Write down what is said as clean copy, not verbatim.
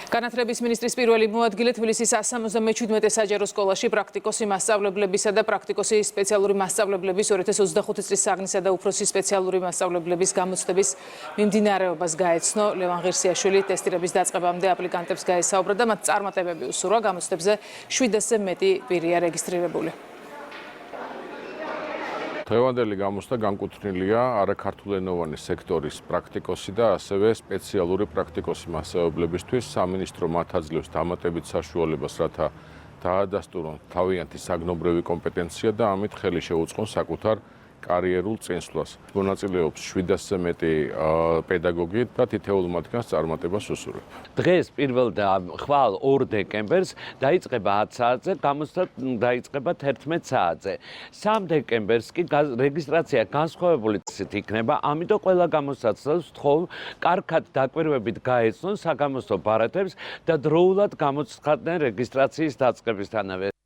განათლების მინისტრის პირველი მოადგილე თბილისის 177 საჯარო სკოლაში პრაქტიკოსი მასწავლებლებისა და პრაქტიკოსი სპეციალური მასწავლებლების 2025 წლის საგნისა და უფროსი სპეციალური მასწავლებლების გამოცდების მიმდინარეობას გაეცნო. ლევან ღირსიაშვილი ტესტირების დაწყებამდე აპლიკანტებს გაესაუბრა და მათ წარმატებები უსურვა. გამოცდებზე 700-ზე მეტი პირია რეგისტრირებული. დღევანდელი გამოცდა განკუთვნილია არაქართულენოვანი სექტორის პრაქტიკოსი და ასევე სპეციალური პრაქტიკოსი მასწავლებლებისთვის. სამინისტრო მათ აძლევს დამატებით საშუალებას, რათა დაადასტურონ თავიანთი საგნობრივი კომპეტენცია და ამით ხელი შეუწყონ საკუთარ კარიერულ წინსვლას. მონაწილეობს 700-ზე მეტი პედაგოგი და თითოეულ მათგანს წარმატებას უსურვებ. დღეს პირველ და ხვალ 2 დეკემბერს დაიწყება 10 საათზე, გამოცდა დაიწყება 11 საათზე. 3 დეკემბერს კი რეგისტრაცია განსხვავებული წესით იქნება, ამიტომ ყველა გამოცდას ვთხოვ კარგად დაკვირვებით გაეცნონ საგამოცდო ბარათებს და დროულად გამოცხადდნენ რეგისტრაციის დაწყებისთანავე.